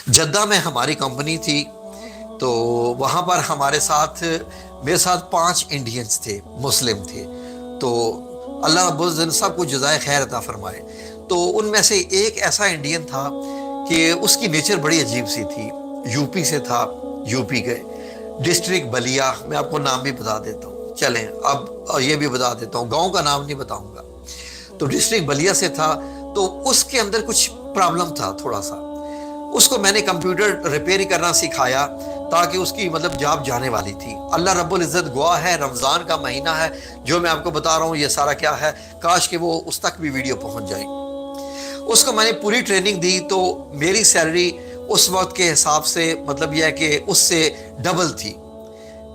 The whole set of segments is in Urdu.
جدہ میں ہماری کمپنی تھی، تو وہاں پر ہمارے ساتھ میرے ساتھ 5 انڈینز تھے، مسلم تھے۔ تو اللہ رب العزت سب کو جزائے خیر عطا فرمائے۔ تو ان میں سے ایک ایسا انڈین تھا کہ اس کی نیچر بڑی عجیب سی تھی، یو پی سے تھا، یو پی کے ڈسٹرکٹ بلیا، میں آپ کو نام بھی بتا دیتا ہوں، چلیں اب یہ بھی بتا دیتا ہوں، گاؤں کا نام نہیں بتاؤں گا۔ تو ڈسٹرکٹ بلیا سے تھا، تو اس کے اندر کچھ پرابلم تھا تھوڑا سا۔ اس کو میں نے کمپیوٹر ریپیئر کرنا سکھایا تاکہ اس کی مطلب جاب جانے والی تھی۔ اللہ رب العزت گواہ ہے، رمضان کا مہینہ ہے، جو میں آپ کو بتا رہا ہوں یہ سارا کیا ہے، کاش کہ وہ اس تک بھی ویڈیو پہنچ جائے۔ اس کو میں نے پوری ٹریننگ دی، تو میری سیلری اس وقت کے حساب سے مطلب یہ ہے کہ اس سے ڈبل تھی،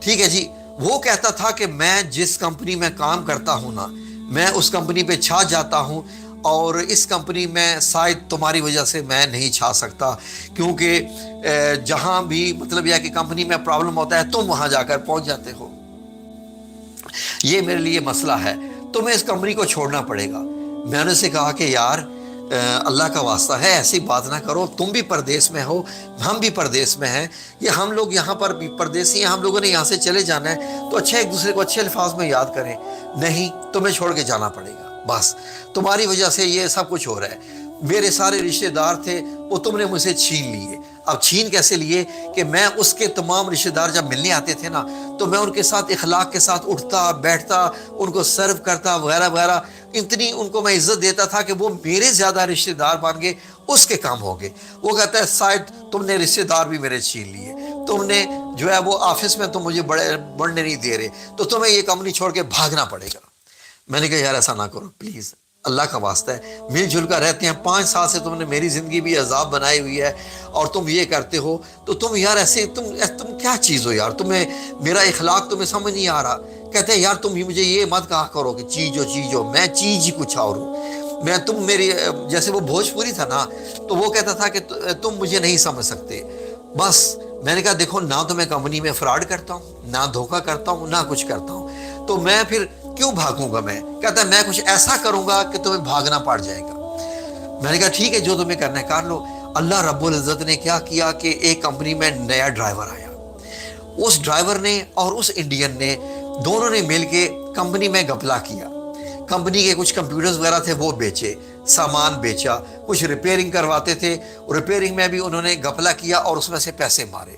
ٹھیک ہے جی۔ وہ کہتا تھا کہ میں جس کمپنی میں کام کرتا ہوں نا، میں اس کمپنی پہ چھا جاتا ہوں، اور اس کمپنی میں شاید تمہاری وجہ سے میں نہیں چھا سکتا، کیونکہ جہاں بھی مطلب یہ ہے کہ کمپنی میں پرابلم ہوتا ہے تم وہاں جا کر پہنچ جاتے ہو، یہ میرے لیے مسئلہ ہے، تمہیں اس کمپنی کو چھوڑنا پڑے گا۔ میں نے سے کہا کہ یار اللہ کا واسطہ ہے ایسی بات نہ کرو، تم بھی پردیس میں ہو، ہم بھی پردیس میں ہیں، یہ ہم لوگ یہاں پر بھی پردیسی ہیں، ہم لوگوں نے یہاں سے چلے جانا ہے، تو اچھا ایک دوسرے کو اچھے الفاظ میں یاد کریں۔ نہیں، تمہیں چھوڑ کے جانا پڑے گا، بس تمہاری وجہ سے یہ سب کچھ ہو رہا ہے۔ میرے سارے رشتہ دار تھے وہ تم نے مجھ سے چھین لیے۔ اب چھین کیسے لیے کہ میں اس کے تمام رشتہ دار جب ملنے آتے تھے نا، تو میں ان کے ساتھ اخلاق کے ساتھ اٹھتا بیٹھتا، ان کو سرو کرتا وغیرہ وغیرہ، اتنی ان کو میں عزت دیتا تھا کہ وہ میرے زیادہ رشتہ دار بن گئے، اس کے کام ہو گئے۔ وہ کہتا ہے شاید تم نے رشتہ دار بھی میرے چھین لیے، تم نے جو ہے وہ آفس میں تم مجھے بڑھنے نہیں دے رہے، تو تمہیں یہ کمپنی چھوڑ کے بھاگنا پڑے گا۔ میں نے کہا یار ایسا نہ کرو پلیز، اللہ کا واسطہ ہے، مل جل کر رہتے ہیں، 5 سال سے تم نے میری زندگی بھی عذاب بنائی ہوئی ہے، اور تم یہ کرتے ہو، تو تم یار ایسے تم کیا چیز ہو یار، تمہیں میرا اخلاق تمہیں سمجھ نہیں آ رہا۔ کہتے ہیں یار تم مجھے یہ مت کہا کرو کہ چیز ہو، میں چیز ہی کچھ اور ہوں، میں تم میری جیسے وہ بھوجپوری تھا نا، تو وہ کہتا تھا کہ تم مجھے نہیں سمجھ سکتے۔ بس میں نے کہا دیکھو، نہ تو میں کمپنی میں فراڈ کرتا ہوں، نہ دھوکہ کرتا ہوں، نہ کچھ کرتا ہوں، تو میں پھر کیوں بھاگوں گا؟ میں کہتا ہے میں کچھ ایسا کروں گا کہ تمہیں بھاگنا پڑ جائے گا۔ میں نے کہا ٹھیک ہے، جو تمہیں کرنا ہے کر لو۔ اللہ رب العزت نے کیا کیا کہ ایک کمپنی میں نیا ڈرائیور آیا، اس ڈرائیور نے اور اس انڈین نے دونوں نے مل کے کمپنی میں گپلا کیا، کمپنی کے کچھ کمپیوٹرز وغیرہ تھے وہ بیچے، سامان بیچا، کچھ ریپیئرنگ کرواتے تھے، ریپیئرنگ میں بھی انہوں نے گپلا کیا اور اس میں سے پیسے مارے۔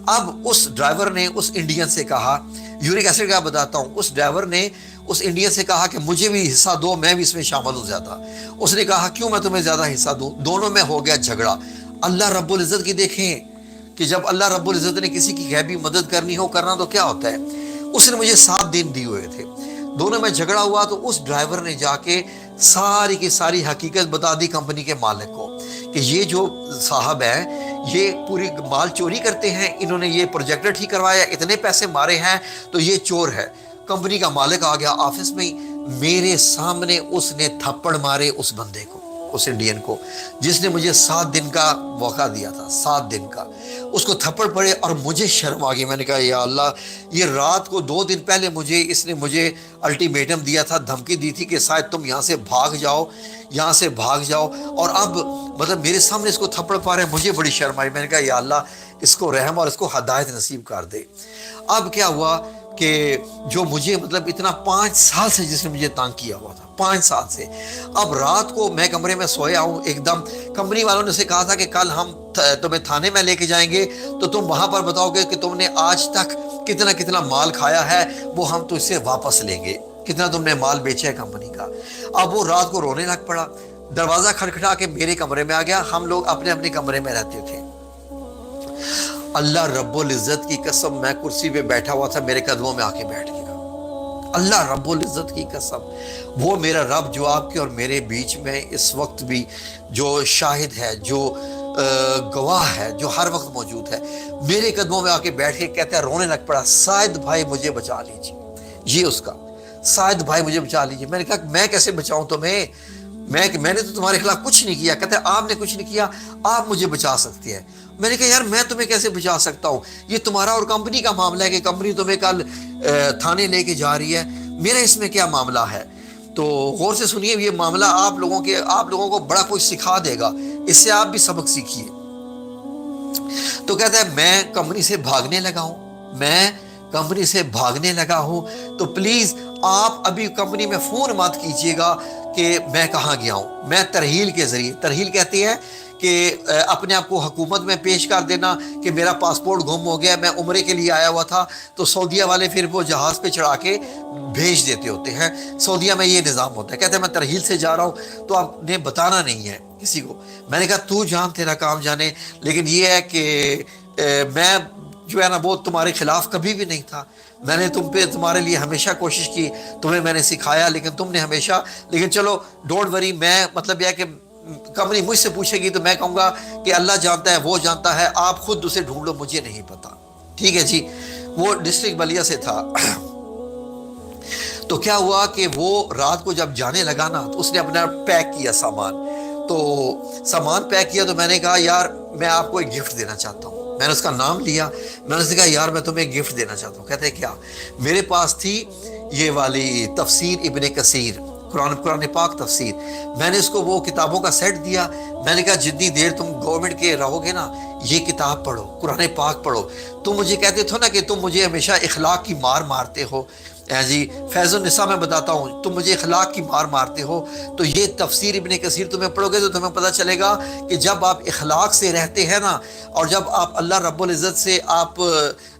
اب اس ڈرائیور نے اس انڈین سے کہا، یورک ایسڈ کا بتاتا ہوں، اس ڈرائیور نے اس انڈین سے کہا کہ مجھے بھی حصہ دو، میں بھی اس میں شامل ہوں زیادہ۔ اس نے کہا کیوں میں تمہیں زیادہ حصہ دوں؟ دونوں میں ہو گیا جھگڑا۔ اللہ رب العزت کی دیکھیں کہ جب اللہ رب العزت نے کسی کی غیبی مدد کرنی ہو کرنا تو کیا ہوتا ہے۔ اس نے مجھے 7 دن دیے ہوئے تھے، دونوں میں جھگڑا ہوا، تو اس ڈرائیور نے جا کے ساری کی ساری حقیقت بتا دی کمپنی کے مالک کو کہ یہ جو صاحب ہیں یہ پوری مال چوری کرتے ہیں، انہوں نے یہ پروجیکٹر ٹھیک کروایا، اتنے پیسے مارے ہیں، تو یہ چور ہے۔ کمپنی کا مالک آ گیا آفس میں، میرے سامنے اس نے تھپڑ مارے اس بندے کو، اس انڈین کو، جس نے مجھے 7 دن کا موقع دیا تھا، 7 دن کا، اس کو تھپڑ پڑے اور مجھے شرم آ گئی۔ میں نے کہا یا اللہ، یہ رات کو 2 دن پہلے اس نے مجھے الٹیمیٹم دیا تھا، دھمکی دی تھی کہ شاید تم یہاں سے بھاگ جاؤ، یہاں سے بھاگ جاؤ، اور اب مطلب میرے سامنے اس کو تھپڑ پا رہے ہیں، مجھے بڑی شرم آئی۔ میں نے کہا یا اللہ، اس کو رحم اور اس کو ہدایت نصیب کر دے۔ اب کیا ہوا کہ جو مجھے مطلب اتنا 5 سال سے جس نے مجھے تانگ کیا ہوا تھا، 5 سال سے، اب رات کو میں کمرے میں سویا ہوں، ایک دم کمپنی والوں نے اسے کہا تھا کہ کل ہم تمہیں تھانے میں لے کے جائیں گے، تو تم وہاں پر بتاؤ گے کہ تم نے آج تک کتنا کتنا مال کھایا ہے، وہ ہم تو اس سے واپس لیں گے، کتنا تم نے مال بیچا ہے کمپنی کا۔ اب وہ رات کو رونے لگ پڑا، دروازہ کھٹکھٹا کے میرے کمرے میں آ گیا، ہم لوگ اپنے اپنے کمرے میں رہتے تھے۔ اللہ رب العزت کی قسم، میں کرسی پہ بیٹھا ہوا تھا، میرے قدموں میں آ کے بیٹھ گیا۔ اللہ رب العزت کی قسم، وہ میرا رب جو آپ کے اور میرے بیچ میں اس وقت بھی جو شاہد ہے، جو گواہ ہے، جو ہر وقت موجود ہے، میرے قدموں میں آ کے بیٹھ کے کہتا ہے، رونے لگ پڑا، شاہد بھائی مجھے بچا لیجیے، یہ اس کا، شاہد بھائی مجھے بچا لیجیے۔ میں نے کہا میں کیسے بچاؤں تمہیں، میں نے تو تمہارے خلاف کچھ نہیں کیا۔ کہتا ہے آپ نے کچھ نہیں کیا، آپ مجھے بچا سکتے ہیں۔ میں نے کہا یار میں تمہیں کیسے بچا سکتا ہوں، یہ تمہارا اور کمپنی کا معاملہ ہے کہ کمپنی تمہیں کل تھانے لے کے جا رہی ہے، میرا اس میں کیا معاملہ ہے۔ تو غور سے سنیے، یہ معاملہ آپ لوگوں کو بڑا کچھ سکھا دے گا، اس سے آپ بھی سبق سیکھیے۔ تو کہتا ہے میں کمپنی سے بھاگنے لگا ہوں، میں کمپنی سے بھاگنے لگا ہوں، تو پلیز آپ ابھی کمپنی میں فون مت کیجیے گا کہ میں کہاں گیا ہوں۔ میں ترحیل کے ذریعے، ترحیل کہتی ہے کہ اپنے آپ کو حکومت میں پیش کر دینا کہ میرا پاسپورٹ گم ہو گیا، میں عمرے کے لیے آیا ہوا تھا، تو سعودیہ والے پھر وہ جہاز پہ چڑھا کے بھیج دیتے ہوتے ہیں۔ سعودیہ میں یہ نظام ہوتا ہے۔ کہتے ہیں میں ترحیل سے جا رہا ہوں تو آپ نے بتانا نہیں ہے کسی کو۔ میں نے کہا تو جان تیرا کام جانے، لیکن یہ ہے کہ میں جو ہے نا وہ تمہارے خلاف کبھی بھی نہیں تھا، میں نے تمہارے لیے ہمیشہ کوشش کی، تمہیں میں نے سکھایا، لیکن تم نے ہمیشہ، لیکن چلو ڈونٹ وری، میں مطلب یہ ہے کہ کمپنی مجھ سے پوچھے گی تو میں کہوں گا کہ اللہ جانتا ہے، وہ جانتا ہے، آپ خود اسے ڈھونڈ لو، مجھے نہیں پتا۔ ٹھیک ہے جی۔ وہ ڈسٹرکٹ بلیا سے تھا۔ تو کیا ہوا کہ وہ رات کو جب جانے لگا نا تو اس نے اپنا پیک کیا سامان، تو سامان پیک کیا، تو میں نے کہا یار میں آپ کو ایک گفٹ دینا چاہتا ہوں۔ میں نے اس کا نام لیا، میں نے اس سے کہا یار میں تمہیں ایک گفٹ دینا چاہتا ہوں۔ کہتے ہیں کیا؟ میرے پاس تھی یہ والی تفسیر ابن کثیر، قرآن پاک تفسیر، میں نے اس کو وہ کتابوں کا سیٹ دیا۔ میں نے کہا جتنی دیر تم گورنمنٹ کے رہو گے نا یہ کتاب پڑھو، قرآن پاک پڑھو۔ تم مجھے کہتے تھو نا کہ تم مجھے ہمیشہ اخلاق کی مار مارتے ہو، جی فیض النساء میں بتاتا ہوں، تم مجھے اخلاق کی مار مارتے ہو، تو یہ تفسیر ابن کثیر تمہیں پڑھو گے تو تمہیں پتہ چلے گا کہ جب آپ اخلاق سے رہتے ہیں نا، اور جب آپ اللہ رب العزت سے آپ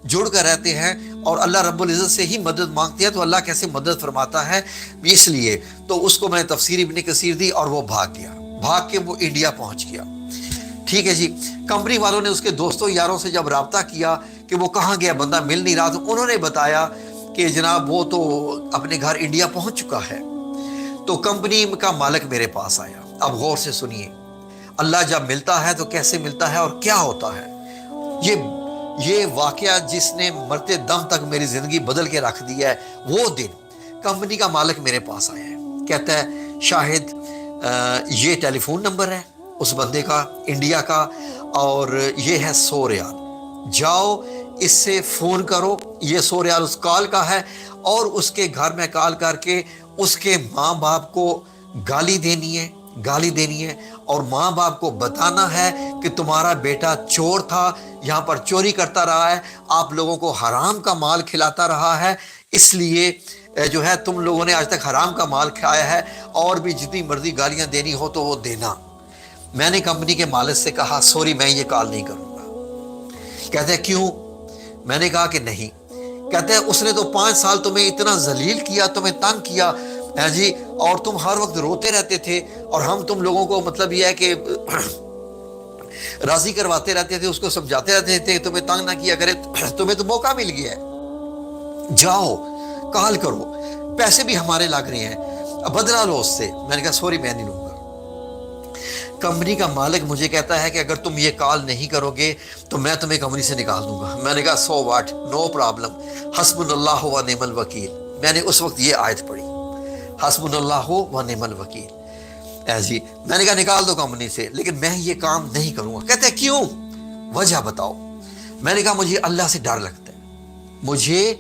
جڑ کر رہتے ہیں اور اللہ رب العزت سے ہی مدد مانگتے ہیں، تو اللہ کیسے مدد فرماتا ہے۔ اس لیے تو اس کو میں تفسیر ابن کثیر دی اور وہ بھاگ گیا، بھاگ کے وہ انڈیا پہنچ گیا۔ ٹھیک ہے جی۔ کمپنی والوں نے اس کے دوستوں یاروں سے جب رابطہ کیا کہ وہ کہاں گیا، بندہ مل نہیں رہا، تو انہوں نے بتایا کہ جناب وہ تو اپنے گھر انڈیا پہنچ چکا ہے۔ تو کمپنی کا مالک میرے پاس آیا۔ اب غور سے سنیے، اللہ جب ملتا ہے تو کیسے ملتا ہے اور کیا ہوتا ہے۔ یہ واقعہ جس نے مرتے دم تک میری زندگی بدل کے رکھ دی ہے، وہ دن کمپنی کا مالک میرے پاس آیا ہے، کہتا ہے شاہد یہ ٹیلی فون نمبر ہے اس بندے کا انڈیا کا، اور یہ ہے 100 ریال، جاؤ اس سے فون کرو، یہ 100 ریال اس کال کا ہے، اور اس کے گھر میں کال کر کے اس کے ماں باپ کو گالی دینی ہے اور ماں باپ کو بتانا ہے کہ تمہارا بیٹا چور تھا، یہاں پر چوری کرتا رہا ہے، آپ لوگوں کو حرام کا مال کھلاتا رہا ہے، اس لیے جو ہے تم لوگوں نے آج تک حرام کا مال کھایا ہے، اور بھی جتنی مرضی گالیاں دینی ہو تو وہ دینا۔ میں نے کمپنی کے مالک سے کہا سوری میں یہ کال نہیں کروں گا۔ کہتے ہیں کیوں؟ میں نے کہا کہ نہیں۔ کہتے ہیں اس نے تو 5 سال تمہیں اتنا ذلیل کیا، تمہیں تنگ کیا ہے جی، اور تم ہر وقت روتے رہتے تھے، اور ہم تم لوگوں کو مطلب یہ ہے کہ راضی کرواتے رہتے تھے، اس کو سمجھاتے رہتے تھے کہ تمہیں تنگ نہ کیا کرے، تمہیں تو موقع مل گیا ہے، جاؤ کال کرو، پیسے بھی ہمارے لگ رہے ہیں، بدلا لو اس سے۔ میں نے کہا سوری میں نہیں لوں گا۔ کمپنی کا مالک مجھے کہتا ہے کہ اگر تم یہ کال نہیں کرو گے تو میں تمہیں کمپنی سے نکال دوں گا۔ میں نے کہا سو واٹ، نو پرابلم، حسبنا اللہ و نعم الوکیل۔ میں نے اس وقت یہ آیت پڑھی، حسبنا اللہ و نعم الوکیل۔ جی میں نے کہا نکال دو کمپنی سے، لیکن میں یہ کام نہیں کروں گا۔ کہتے ہیں کیوں؟ وجہ بتاؤ۔ میں نے کہا مجھے اللہ سے ڈر لگتا ہے، مجھے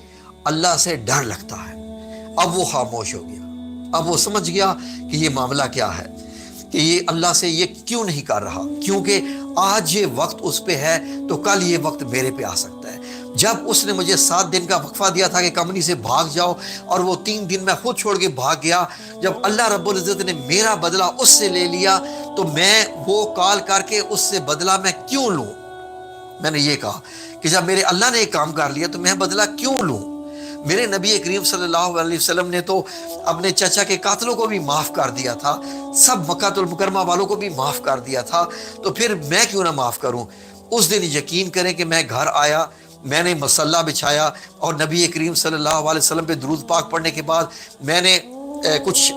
اللہ سے ڈر لگتا ہے۔ اب وہ خاموش ہو گیا، اب وہ سمجھ گیا کہ یہ معاملہ کیا ہے، کہ یہ اللہ سے یہ کیوں نہیں کر رہا، کیونکہ آج یہ وقت اس پہ ہے تو کل یہ وقت میرے پہ آ سکتا ہے۔ جب اس نے مجھے 7 دن کا وقفہ دیا تھا کہ کمپنی سے بھاگ جاؤ، اور وہ 3 دن میں خود چھوڑ کے بھاگ گیا، جب اللہ رب العزت نے میرا بدلہ اس سے لے لیا تو میں وہ کال کر کے اس سے بدلہ میں کیوں لوں؟ میں نے یہ کہا کہ جب میرے اللہ نے ایک کام کر لیا تو میں بدلہ کیوں لوں؟ میرے نبی کریم صلی اللہ علیہ وسلم نے تو اپنے چچا کے قاتلوں کو بھی معاف کر دیا تھا، سب مکہ المکرمہ والوں کو بھی معاف کر دیا تھا، تو پھر میں کیوں نہ معاف کروں؟ اس دن یقین کریں کہ میں گھر آیا، میں نے مصلی بچھایا، اور نبی کریم صلی اللہ علیہ وسلم پہ درود پاک پڑھنے کے بعد میں نے کچھ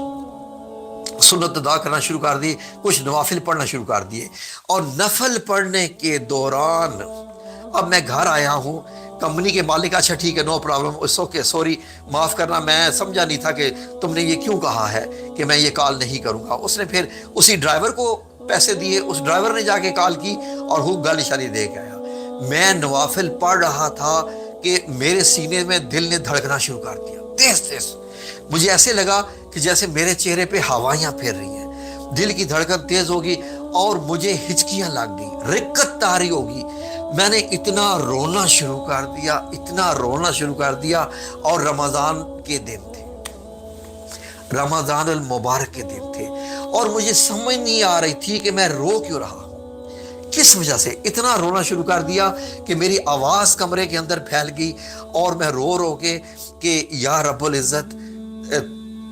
سنت ادا کرنا شروع کر دی، کچھ نوافل پڑھنا شروع کر دیے، اور نفل پڑھنے کے دوران اب میں گھر آیا ہوں۔ کمپنی کے مالک اچھا ٹھیک ہے no problem, it's okay, sorry معاف کرنا، میں سمجھا نہیں تھا کہ تم نے یہ کیوں کہا ہے کہ میں یہ کال نہیں کروں گا۔ اس نے پھر اسی ڈرائیور کو پیسے دیے، اس ڈرائیور نے جا کے کال کی اور وہ گالی شالی دے کے آیا۔ میں نوافل پڑھ رہا تھا کہ میرے سینے میں دل نے دھڑکنا شروع کر دیا، تیز تیز۔ مجھے ایسے لگا کہ جیسے میرے چہرے پہ ہوائیاں پھیر رہی ہیں، دل کی دھڑکن تیز ہوگی اور مجھے ہچکیاں لگ گئی، رکت طاری ہوگی۔ میں نے اتنا رونا شروع کر دیا، اتنا رونا شروع کر دیا، اور رمضان کے دن تھے، رمضان المبارک کے دن تھے، اور مجھے سمجھ نہیں آ رہی تھی کہ میں رو کیوں رہا ہوں، کس وجہ سے اتنا رونا شروع کر دیا کہ میری آواز کمرے کے اندر پھیل گئی، اور میں رو رو کے کہ یا رب العزت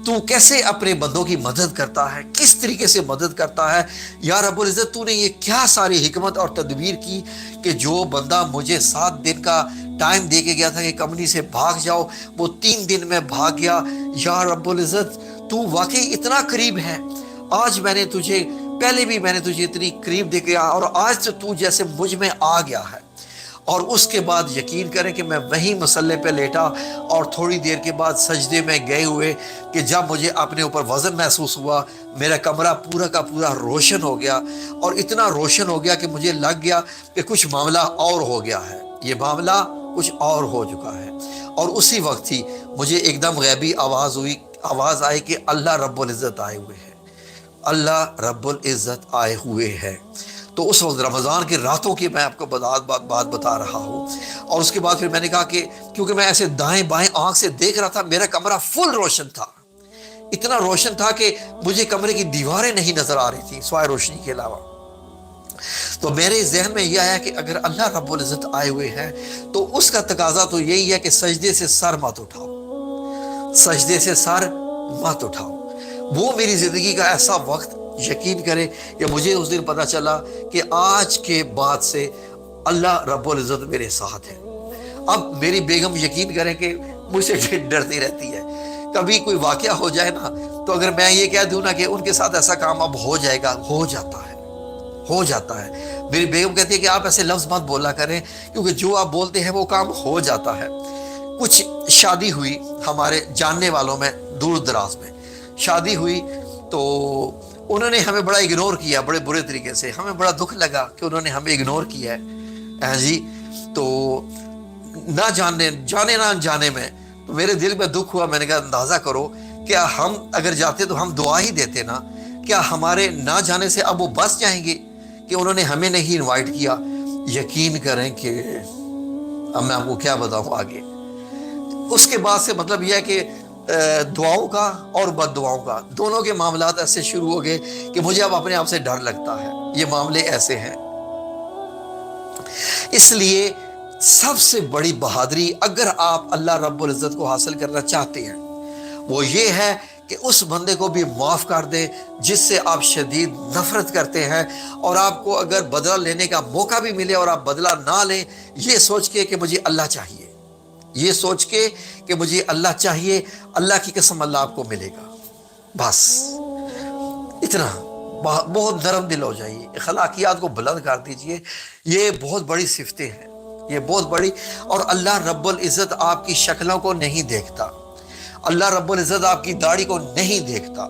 تو کیسے اپنے بندوں کی مدد کرتا ہے، کس طریقے سے مدد کرتا ہے، یا رب العزت تو نے یہ کیا ساری حکمت اور تدبیر کی کہ جو بندہ مجھے 7 دن کا ٹائم دے کے گیا تھا کہ کمپنی سے بھاگ جاؤ، وہ 3 دن میں بھاگ گیا۔ یا رب العزت تو واقعی اتنا قریب ہے، آج میں نے تجھے، پہلے بھی میں نے تجھے اتنی قریب دیکھا، اور آج تو جیسے مجھ میں آ گیا ہے۔ اور اس کے بعد یقین کریں کہ میں وہیں مصلے پہ لیٹا، اور تھوڑی دیر کے بعد سجدے میں گئے ہوئے کہ جب مجھے اپنے اوپر وزن محسوس ہوا، میرا کمرہ پورا کا پورا روشن ہو گیا، اور اتنا روشن ہو گیا کہ مجھے لگ گیا کہ کچھ معاملہ اور ہو گیا ہے، یہ معاملہ کچھ اور ہو چکا ہے۔ اور اسی وقت ہی مجھے ایک دم غیبی آواز آئی کہ اللہ رب العزت آئے ہوئے ہیں، اللہ رب العزت آئے ہوئے ہیں۔ تو اس وقت رمضان کی راتوں کی میں آپ کو بات بتا رہا ہوں، اور اس کے بعد پھر میں نے کہا کہ کیونکہ میں ایسے دائیں بائیں آنکھ سے دیکھ رہا تھا، میرا کمرہ فل روشن تھا، اتنا روشن تھا کہ مجھے کمرے کی دیواریں نہیں نظر آ رہی تھی سوائے روشنی کے علاوہ۔ تو میرے ذہن میں یہ آیا کہ اگر اللہ رب العزت آئے ہوئے ہیں تو اس کا تقاضا تو یہی ہے کہ سجدے سے سر مت اٹھاؤ، سجدے سے سر مت اٹھاؤ۔ وہ میری زندگی کا ایسا وقت، یقین کرے کہ مجھے اس دن پتا چلا کہ آج کے بعد سے اللہ رب العزت میرے ساتھ ہے۔ اب میری بیگم یقین کریں کہ مجھ سے ڈرتی رہتی ہے، کبھی کوئی واقعہ ہو جائے نا، تو اگر میں یہ کہہ دوں نا کہ ان کے ساتھ ایسا کام اب ہو جائے گا، ہو جاتا ہے۔ میری بیگم کہتی ہے کہ آپ ایسے لفظ مت بولا کریں، کیونکہ جو آپ بولتے ہیں وہ کام ہو جاتا ہے۔ کچھ شادی ہوئی ہمارے جاننے والوں میں، دور دراز میں شادی ہوئی، تو انہوں نے ہمیں بڑا اگنور کیا، بڑے برے طریقے سے، ہمیں بڑا دکھ لگا کہ انہوں نے ہمیں اگنور کیا ہے جی۔ تو نہ جانے نہ انجانے میں تو میرے دل میں دکھ ہوا۔ میں نے کہا اندازہ کرو، کیا ہم اگر جاتے تو ہم دعا ہی دیتے نا، کیا ہمارے نہ جانے سے اب وہ بس جائیں گے کہ انہوں نے ہمیں نہیں انوائٹ کیا؟ یقین کریں کہ اب میں آپ کو کیا بتاؤں آگے۔ اس کے بعد سے مطلب یہ ہے کہ دعاؤں کا اور بد دعاؤں کا دونوں کے معاملات ایسے شروع ہو گئے کہ مجھے اب اپنے آپ سے ڈر لگتا ہے، یہ معاملے ایسے ہیں۔ اس لیے سب سے بڑی بہادری اگر آپ اللہ رب العزت کو حاصل کرنا چاہتے ہیں وہ یہ ہے کہ اس بندے کو بھی معاف کر دیں جس سے آپ شدید نفرت کرتے ہیں، اور آپ کو اگر بدلہ لینے کا موقع بھی ملے اور آپ بدلہ نہ لیں، یہ سوچ کے کہ مجھے اللہ چاہیے، یہ سوچ کے کہ مجھے اللہ چاہیے، اللہ کی قسم اللہ آپ کو ملے گا۔ بس اتنا، بہت نرم دل ہو جائیے، اخلاقیات کو بلند کر دیجئے، یہ بہت بڑی صفتیں ہیں، یہ بہت بڑی۔ اور اللہ رب العزت آپ کی شکلوں کو نہیں دیکھتا، اللہ رب العزت آپ کی داڑھی کو نہیں دیکھتا۔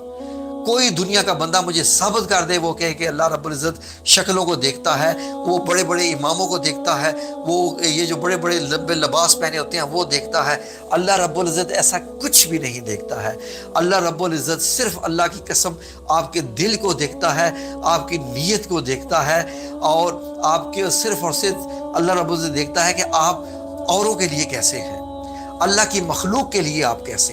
کوئی دنیا کا بندہ مجھے ثابت کر دے وہ کہے کہ اللہ رب العزت شکلوں کو دیکھتا ہے، وہ بڑے بڑے اماموں کو دیکھتا ہے، وہ یہ جو بڑے بڑے لمبے لباس پہنے ہوتے ہیں وہ دیکھتا ہے۔ اللہ رب العزت ایسا کچھ بھی نہیں دیکھتا ہے۔ اللہ رب العزت صرف اللہ کی قسم آپ کے دل کو دیکھتا ہے، آپ کی نیت کو دیکھتا ہے، اور آپ کے صرف اور صرف اللہ رب العزت دیکھتا ہے کہ آپ اوروں کے لیے کیسے ہیں، اللہ کی مخلوق کے لیے آپ کیسے ہیں۔